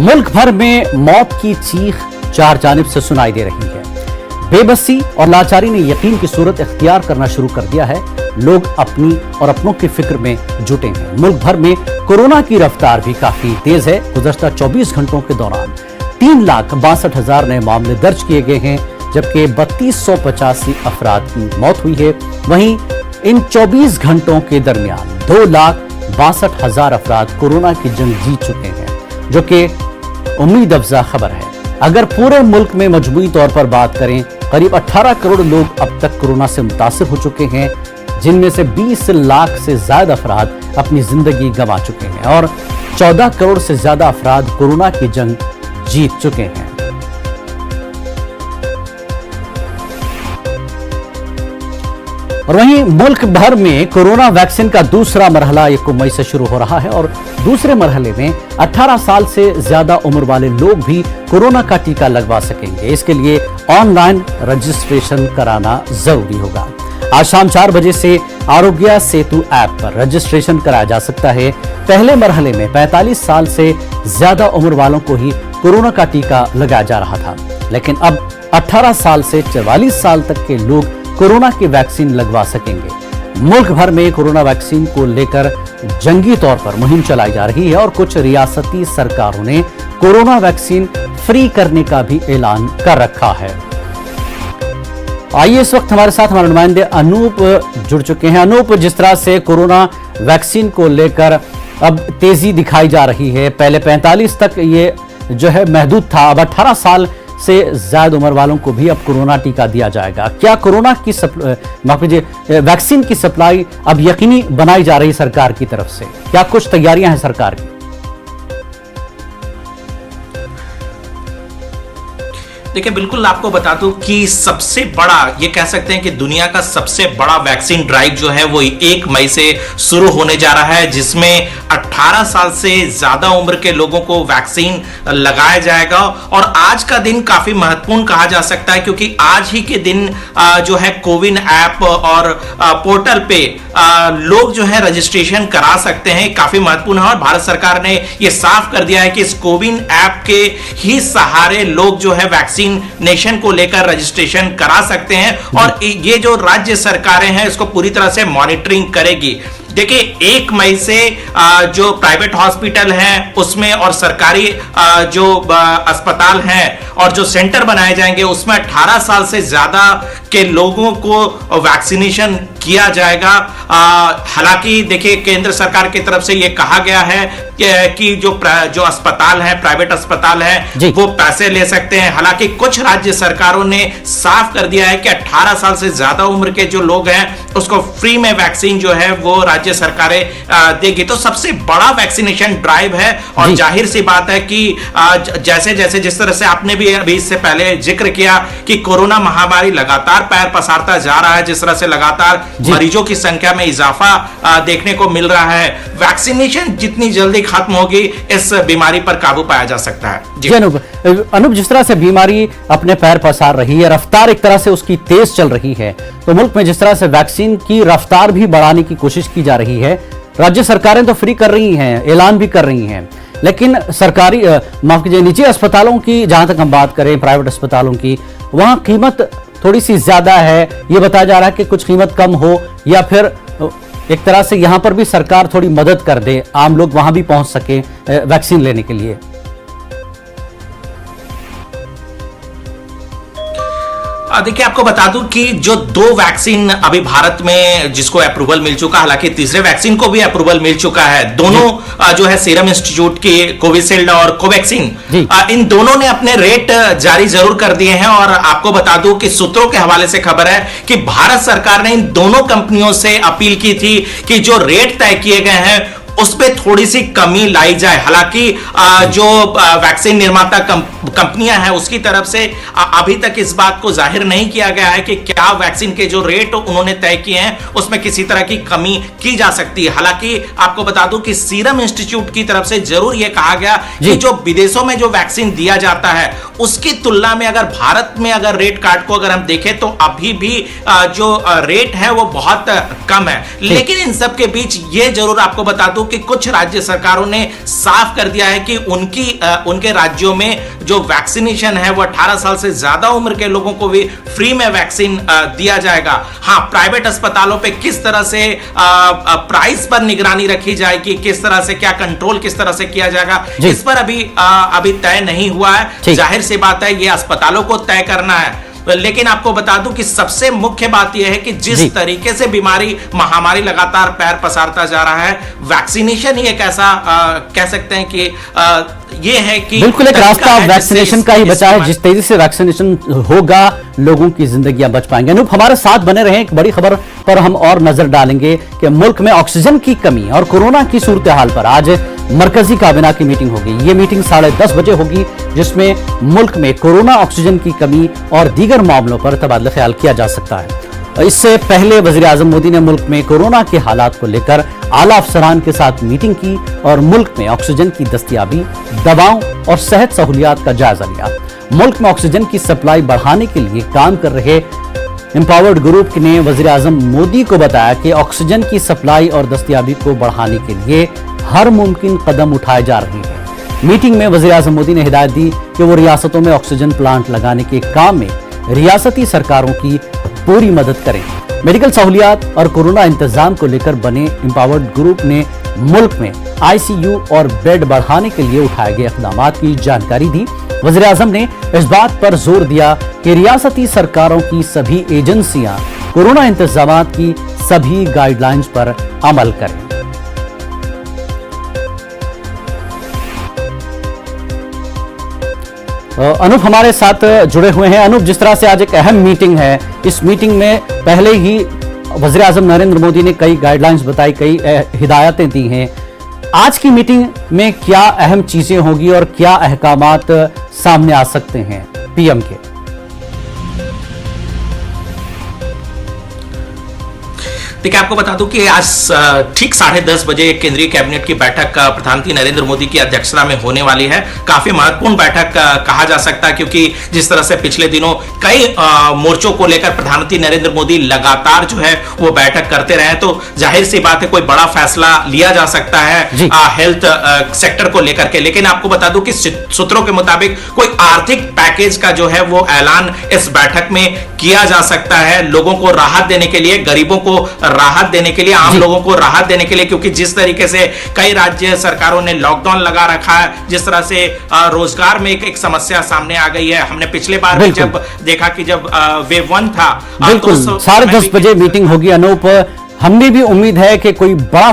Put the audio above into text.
मुल्क भर में मौत की चीख चार जानिब से सुनाई दे रही है। बेबसी और लाचारी ने यकीन की सूरत इख्तियार करना शुरू कर दिया है। लोग अपनी और अपनों की फिक्र में जुटे हैं। मुल्क भर में कोरोना की रफ्तार भी काफी तेज है। गुज़श्ता 24 घंटों के दौरान 3,62,000 नए मामले दर्ज किए गए हैं, जबकि 3285 अफराद की मौत हुई है। वहीं इन 24 घंटों के दरमियान 2,62,000 अफराद कोरोना की जंग जीत चुके हैं, जो कि उम्मीद अफजा खबर है। अगर पूरे मुल्क में मजमूई तौर पर बात करें, करीब 18 करोड़ लोग अब तक कोरोना से मुतासिर हो चुके हैं, जिनमें से 20 लाख से ज्यादा अफराद अपनी जिंदगी गंवा चुके हैं और 14 करोड़ से ज्यादा अफराद कोरोना की जंग जीत चुके हैं। और वहीं मुल्क भर में कोरोना वैक्सीन का दूसरा मरहला 1 मई से शुरू हो रहा है और दूसरे मरहले में 18 साल से ज्यादा उम्र वाले लोग भी कोरोना का टीका लगवा सकेंगे। इसके लिए ऑनलाइन रजिस्ट्रेशन कराना जरूरी होगा। आज शाम 4 बजे से आरोग्य सेतु ऐप पर रजिस्ट्रेशन कराया जा सकता है। पहले मरहले में 45 साल से ज्यादा उम्र वालों को ही कोरोना का टीका लगाया जा रहा था, लेकिन अब 18 साल से 44 साल तक के लोग कोरोना की वैक्सीन लगवा सकेंगे। मुल्क भर में कोरोना वैक्सीन को लेकर जंगी तौर पर मुहिम चलाई जा रही है और कुछ रियासती सरकारों ने कोरोना वैक्सीन फ्री करने का भी ऐलान कर रखा है। आइए इस वक्त हमारे साथ हमारे नुमाइंदे अनूप जुड़ चुके हैं। अनूप, जिस तरह से कोरोना वैक्सीन को लेकर अब तेजी दिखाई जा रही है, पहले 45 तक ये जो है महदूद था, अब 18 साल से ज्यादा उम्र वालों को भी अब कोरोना टीका दिया जाएगा। क्या कोरोना की वैक्सीन की सप्लाई अब यकीनी बनाई जा रही सरकार की तरफ से? क्या कुछ तैयारियां हैं सरकार की? देखिए, बिल्कुल आपको बता दूं कि सबसे बड़ा, ये कह सकते हैं कि दुनिया का सबसे बड़ा वैक्सीन ड्राइव जो है वो 1 मई से शुरू होने जा रहा है, जिसमें 18 साल से ज्यादा उम्र के लोगों को वैक्सीन लगाया जाएगा। और आज का दिन काफी महत्वपूर्ण कहा जा सकता है, क्योंकि आज ही के दिन जो है कोविन ऐप और पोर्टल पे लोग जो है रजिस्ट्रेशन करा सकते हैं। काफी महत्वपूर्ण है और भारत सरकार ने ये साफ कर दिया है कि इस कोविन ऐप के ही सहारे लोग जो है वैक्सीनेशन को लेकर रजिस्ट्रेशन करा सकते हैं और ये जो राज्य सरकारें हैं इसको पूरी तरह से मॉनिटरिंग करेगी। देखिए, 1 मई से जो प्राइवेट हॉस्पिटल हैं उसमें और सरकारी जो अस्पताल हैं और जो सेंटर बनाए जाएंगे उसमें 18 साल से ज्यादा के लोगों को वैक्सीनेशन किया जाएगा। हालांकि देखिए, केंद्र सरकार की तरफ से यह कहा गया है कि जो अस्पताल है, प्राइवेट अस्पताल है, वो पैसे ले सकते हैं। हालांकि कुछ राज्य सरकारों ने साफ कर दिया है कि 18 साल से ज्यादा उम्र के जो लोग हैं उसको फ्री में वैक्सीन जो है वो राज्य सरकारें देगी। तो सबसे बड़ा वैक्सीनेशन ड्राइव है और जाहिर सी बात है कि जिस तरह से आपने भी अभी इससे पहले जिक्र किया कि कोरोना महामारी लगातार पैर पसारता जा रहा है, जिस तरह से लगातार मरीजों की संख्या में इजाफा देखने को मिल रहा है, वैक्सीनेशन जितनी जल्दी खत्म होगी इस बीमारी पर काबू पाया जा सकता है। जी अनूप, जिस तरह से बीमारी अपने पैर पसार रही है, रफ्तार एक तरह से उसकी तेज चल रही है, तो मुल्क में जिस तरह से वैक्सीन की रफ्तार भी बढ़ाने की कोशिश की जा रही है, राज्य सरकारें तो फ्री कर रही हैं, ऐलान भी कर रही हैं, लेकिन सरकारी माफ कीजिए निजी अस्पतालों की जहां तक हम बात करें, प्राइवेट अस्पतालों की, वहां कीमत थोड़ी सी ज्यादा है। यह बताया जा रहा है कि कुछ कीमत कम हो या फिर एक तरह से यहां पर भी सरकार थोड़ी मदद कर दे, आम लोग वहां भी पहुंच सके वैक्सीन लेने के लिए। देखिए, आपको बता दूं कि जो 2 वैक्सीन अभी भारत में जिसको अप्रूवल मिल चुका, हालांकि तीसरे वैक्सीन को भी अप्रूवल मिल चुका है, दोनों जो है सीरम इंस्टीट्यूट की कोविशील्ड और कोवैक्सीन, इन दोनों ने अपने रेट जारी जरूर कर दिए हैं। और आपको बता दूं कि सूत्रों के हवाले से खबर है कि भारत सरकार ने इन दोनों कंपनियों से अपील की थी कि जो रेट तय किए गए हैं उसमें थोड़ी सी कमी लाई जाए। हालांकि जो वैक्सीन निर्माता कंपनियां हैं उसकी तरफ से अभी तक इस बात को जाहिर नहीं किया गया है कि क्या वैक्सीन के जो रेट उन्होंने तय किए हैं उसमें किसी तरह की कमी की जा सकती है। हालांकि आपको बता दूं कि सीरम इंस्टीट्यूट की तरफ से जरूर यह कहा गया कि जो विदेशों में जो वैक्सीन दिया जाता है उसकी तुलना में अगर भारत में अगर रेट कार्ड को अगर हम देखें तो अभी भी जो रेट है वो बहुत कम है। लेकिन इन सब के बीच ये जरूर आपको बता दूं दूं कि कुछ राज्य सरकारों ने साफ कर दिया है कि उनके राज्यों में जो वैक्सीनेशन है वो 18 साल से ज्यादा उम्र के लोगों को भी फ्री में वैक्सीन दिया जाएगा। हाँ, प्राइवेट अस्पतालों पे किस तरह से प्राइस पर निगरानी रखी जाएगी, किस तरह से क्या कंट्रोल किस तरह से किया जाएगा, इस पर अभी तय नहीं हुआ है। जाहिर सी बात है ये अस्पतालों को तय करना है। लेकिन आपको बता दूं कि सबसे मुख्य बात यह है कि जिस तरीके से महामारी लगातार पैर पसारता जा रहा है, वैक्सीनेशन ही एक ऐसा कह सकते हैं कि ये है कि बिल्कुल एक रास्ता वैक्सीनेशन का ही बचा है। जिस तेजी से वैक्सीनेशन होगा लोगों की जिंदगियां बच पाएंगे। अनूप हमारे साथ बने रहे। एक बड़ी खबर पर हम और नजर डालेंगे कि मुल्क में ऑक्सीजन की कमी और कोरोना की सूरत हाल पर आज मरकजी काबिना की मीटिंग होगी। ये मीटिंग 10:30 बजे होगी, जिसमें मुल्क में कोरोना ऑक्सीजन की कमी और दीगर मामलों पर तबादला ख्याल किया जा सकता है। इससे पहले वजीर आजम मोदी ने मुल्क में कोरोना के हालात को लेकर आला अफसरान के साथ मीटिंग की और मुल्क में ऑक्सीजन की दस्तयाबी, दवाओं और सेहत सहूलियात का जायजा लिया। मुल्क में ऑक्सीजन की सप्लाई बढ़ाने के लिए काम कर रहे एम्पावर्ड ग्रुप ने वजीर आजम मोदी को बताया कि ऑक्सीजन की सप्लाई और दस्तयाबी को बढ़ाने के लिए हर मुमकिन कदम उठाए जा रहे हैं। मीटिंग में वजीर आजम मोदी ने हिदायत दी कि वो रियासतों में ऑक्सीजन प्लांट लगाने के काम में रियासती सरकारों की पूरी मदद करें। मेडिकल सहूलियात और कोरोना इंतजाम को लेकर बने एम्पावर्ड ग्रुप ने मुल्क में आईसीयू और बेड बढ़ाने के लिए उठाए गए इक़दामात की जानकारी दी। वज़ीर आज़म ने इस बात पर जोर दिया कि रियासती सरकारों की सभी एजेंसियां कोरोना इंतजामात की सभी गाइडलाइंस पर अमल करें। अनूप हमारे साथ जुड़े हुए हैं। अनूप, जिस तरह से आज एक अहम मीटिंग है, इस मीटिंग में पहले ही वज़ीर आज़म नरेंद्र मोदी ने कई गाइडलाइंस बताई, कई हिदायतें दी हैं। आज की मीटिंग में क्या अहम चीजें होगी और क्या अहकामात सामने आ सकते हैं पीएम के? देखिए, आपको बता दूं कि आज ठीक 10:30 बजे केंद्रीय कैबिनेट की बैठक प्रधानमंत्री नरेंद्र मोदी की अध्यक्षता में होने वाली है। काफी महत्वपूर्ण बैठक कहा जा सकता है, क्योंकि जिस तरह से पिछले दिनों कई मोर्चों को लेकर प्रधानमंत्री नरेंद्र मोदी लगातार जो है वो बैठक करते रहे, तो जाहिर सी बात है कोई बड़ा फैसला लिया जा सकता है हेल्थ सेक्टर को लेकर के। लेकिन आपको बता दूं कि सूत्रों के मुताबिक कोई आर्थिक पैकेज का जो है वो ऐलान इस बैठक में किया जा सकता है, लोगों को राहत देने के लिए, गरीबों को राहत देने के लिए, आम लोगों को राहत देने के लिए, क्योंकि जिस तरीके से कई राज्य सरकारों ने लॉकडाउन लगा रखा है, जिस तरह से रोजगार में एक समस्या सामने आ गई है। हमने पिछले बार भी जब देखा कि जब वेव 1 था, बिल्कुल 10:30 बजे मीटिंग होगी। अनूप, हमने भी उम्मीद है कि कोई बड़ा